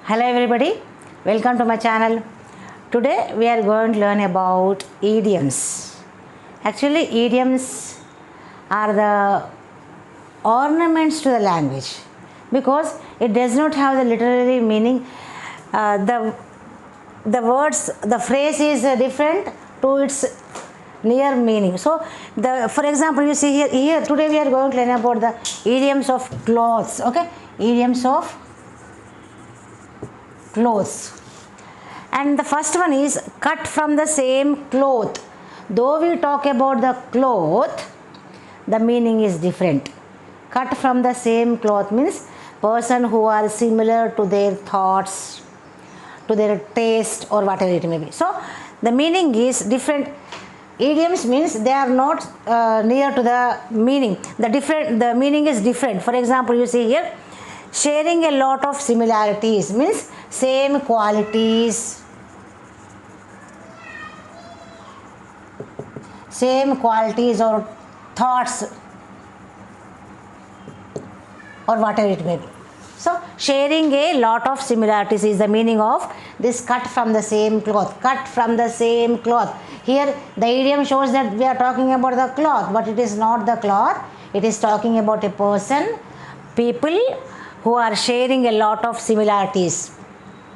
Hello everybody, welcome to my channel. Today we are going to learn about idioms. Actually, idioms are the ornaments to the language because it does not have the literary meaning. The words, the phrase is different to its near meaning. So, for example, you see here today we are going to learn about the idioms of clothes. Okay, idioms of clothes. And the first one is cut from the same cloth. Though we talk about the cloth, the meaning is different. Cut from the same cloth means person who are similar to their thoughts, to their taste or whatever it may be. So the meaning is different. Idioms means they are not near to the meaning. The meaning is different. For example, you see here, sharing a lot of similarities means same qualities, or thoughts or whatever it may be. So sharing a lot of similarities is the meaning of this cut from the same cloth. Cut from the same cloth. Here the idiom shows that we are talking about the cloth, but it is not the cloth. It is talking about a person, people who are sharing a lot of similarities.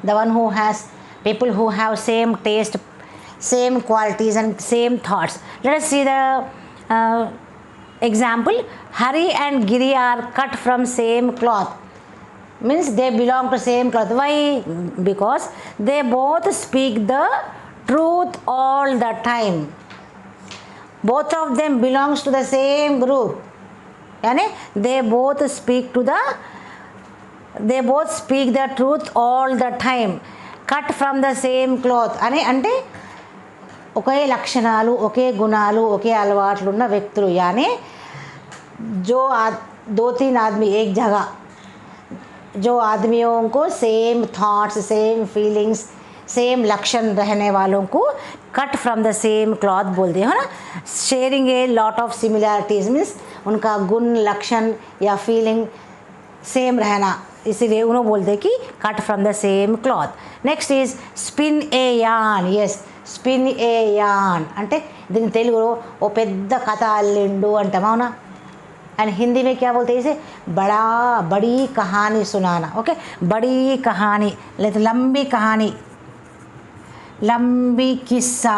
The one who has, people who have same taste, same qualities and same thoughts. Let us see the example. Hari and Giri are cut from same cloth. Means they belong to same cloth. Why? Because they both speak the truth all the time. Both of them belongs to the same group. Yani they both speak the truth all the time. Cut from the same cloth అని అంటే ఒకే లక్షణాలు, ఒకే గుణాలు, ఒకే అలవాట్లు ఉన్న వ్యక్తులు. यानी जो दो तीन आदमी एक जगह, जो आदमियों को same thoughts, same feelings, same लक्षण रहने वालों को cut from the same cloth बोलते हैं ना. Sharing a lot of similarities means उनका गुण, लक्षण या फीलिंग सेम रहना, इसीलिए उन्होंने बोलते कि cut from the same cloth. Next is spin a yarn. Yes, spin a yarn అంటే దీని తెలుగులో ఓ పెద్ద కథ అల్లిండు అంటాం, అవునా? అండ్ హిందీ में क्या बोलते हैं इसे? बड़ी कहानी सुनाना. ओके, बड़ी कहानी లేదా लंबी कहानी, लंबी किस्सा,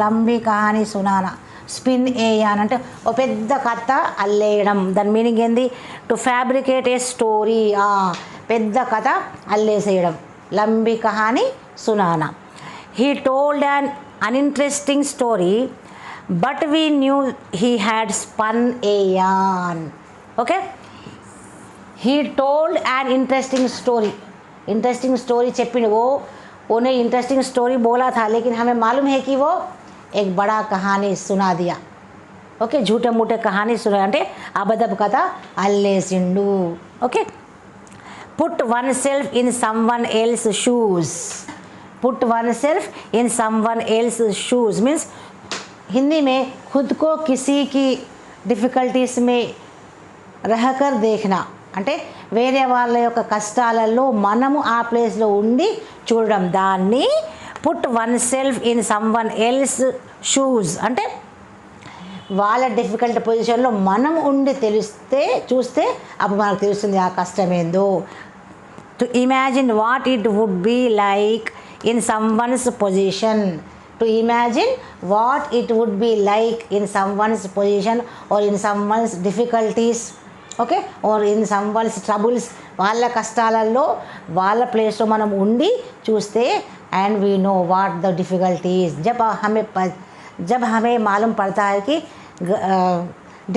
लंबी कहानी सुनाना. స్పిన్ ఏ యాన్ అంటే ఓ పెద్ద కథ అల్లేయడం. దాని మీనింగ్ ఏంది? To fabricate a story. పెద్ద కథ అల్లేసేయడం. లంబీ కహానీ సునానా. He told an uninteresting story but we knew he had spun a yarn. Okay, he told an interesting story చెప్పిండు. वो ने इंटरेस्टिंग स्टोरी बोला था, लेकिन हमें मालूम है कि वो एक बड़ा कहानी सुना दिया. ఓకే, झूठे मूठे कहानी सुना అంటే అబద్ధపు కథ అల్లేసిండు. Okay, put oneself in someone else shoes. Put oneself in someone else shoes means Hindi में खुद को किसी की डिफ़िकल्टीज़ में रहकर देखना. అంటే వేరే వాళ్ళ యొక్క కష్టాలలో మనము ఆ ప్లేస్లో ఉండి చూడడం. దాన్ని put oneself in someone else shoes అంటే వాళ్ళ డిఫికల్ట్ పొజిషన్లో మనం ఉండి చూస్తే అప్పుడు మనకు తెలుస్తుంది ఆ కష్టం ఏందో. To imagine what it would be like in someone's position. To imagine what it would be like in someone's position or in someone's difficulties, okay, or in someone's troubles. వాళ్ళ కష్టాలలో వాళ్ళ ప్లేస్లో మనం ఉండి చూస్తే and we know what the difficulties. जब हमें मालूम पड़ता है कि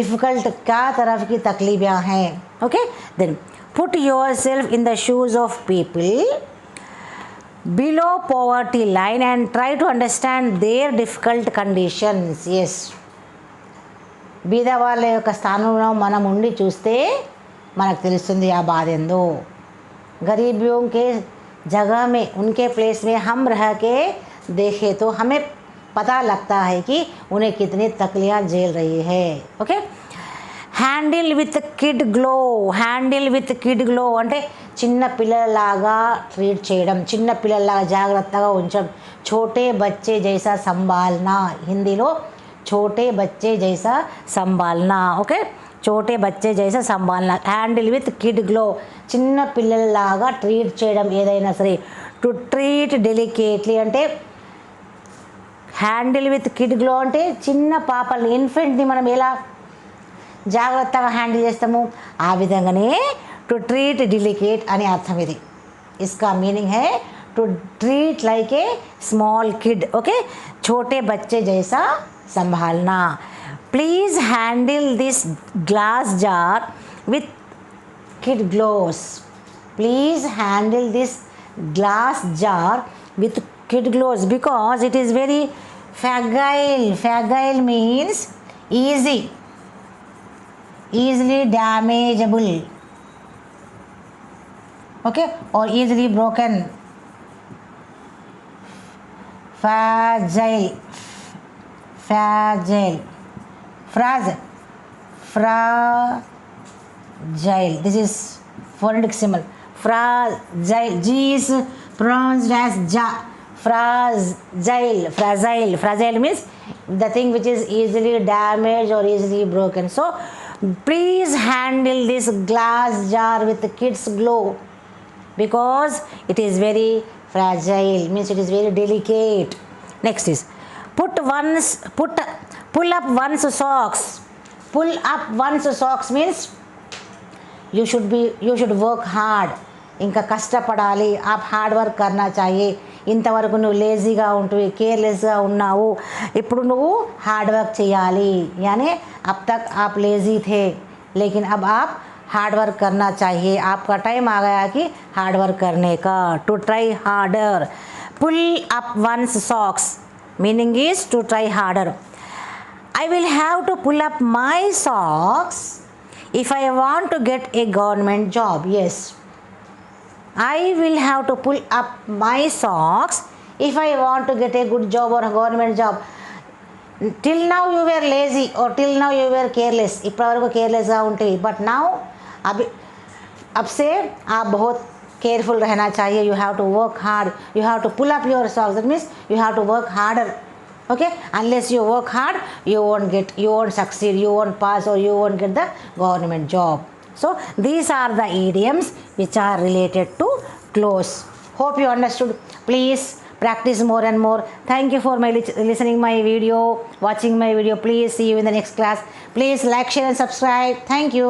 डिफ़िकल्ट क्या तरफ की तकलीफ़ें हैं. okay, then put yourself in the shoes of people below poverty line and try to understand their difficult conditions. yes, బీద వాళ్ళ యొక్క స్థానంలో మనం ఉండి చూస్తే మనకు తెలుస్తుంది ఆ బాధ ఏందో. गरीबियों के जगह में, उनके प्लेस में हम रह के देखें तो हमें पता लगता है कि उन्हें कितनी तकलीफ़ें झेल रही है. Okay, handle with kid glow. Handle with kid glow అంటే చిన్న పిల్లలాగా ట్రీట్ చేయడం, చిన్న పిల్లలాగా జాగ్రత్తగా ఉంచడం. छोटे बच्चे जैसा संभालना, హిందీలో छोटे बच्चे जैसा संभालना. ఓకే, छोटे बच्चे जैसा संभालना. హ్యాండిల్ విత్ కిడ్ గ్లో, చిన్న పిల్లల్లాగా ట్రీట్ చేయడం ఏదైనా సరే. టు ట్రీట్ డెలికేట్లీ అంటే హ్యాండిల్ విత్ కిడ్ గ్లో అంటే చిన్న పాపల్ని, ఇన్ఫెంట్ని మనం ఎలా జాగ్రత్తగా హ్యాండిల్ చేస్తాము ఆ విధంగానే టు ట్రీట్ డెలికేట్ అని అర్థం. ఇది ఇస్కా మీనింగ్ హై to treat like a small kid. Okay, छोटे बच्चे जैसा संभालना. Please handle this glass jar with kid gloves. Please handle this glass jar with kid gloves because it is very fragile. Fragile means easily damageable, okay, or easily broken. Fragile, this is phonetic symbol. Fragile, G is pronounced as ja. Fragile means the thing which is easily damaged or easily broken. So please handle this glass jar with kids glow because it is very fragile, means it is very delicate. Next is pull up one's socks. Pull up one's socks means you should work hard. ఇంకా కష్టపడాలి, आप hard work करना चाहिए. ఇంతవరకు నువ్వు లేజీగా ఉంటువి, కేర్లెస్గా ఉన్నావు, ఇప్పుడు నువ్వు హార్డ్ వర్క్ చేయాలి. यानी अब तक आप लेज़ी थे लेकिन अब आप हार्ड वर्क करना चाहिए. आपका टाइम आ गया कि हार्ड वर्क करने का. To try harder. Pull up one's socks meaning is to try harder. I will have to pull up my socks if I want to get a government job. Yes, I will have to pull up my socks if I want to get a good job or a government job. Till now you were lazy or till now you were careless. इప్పటివరకు కేర్లెస్గా ఉంటుంది, but now अब से आप बहुत careful रहना चाहिए. You have to work hard. You have to pull up your socks. That means you have to work harder. Okay, unless you work hard you won't succeed, you won't pass or you won't get the government job. So these are the idioms which are related to clothes. Hope you understood. Please practice more and more. Thank you for listening my video, watching my video. Please see you in the next class. Please like, share and subscribe. Thank you.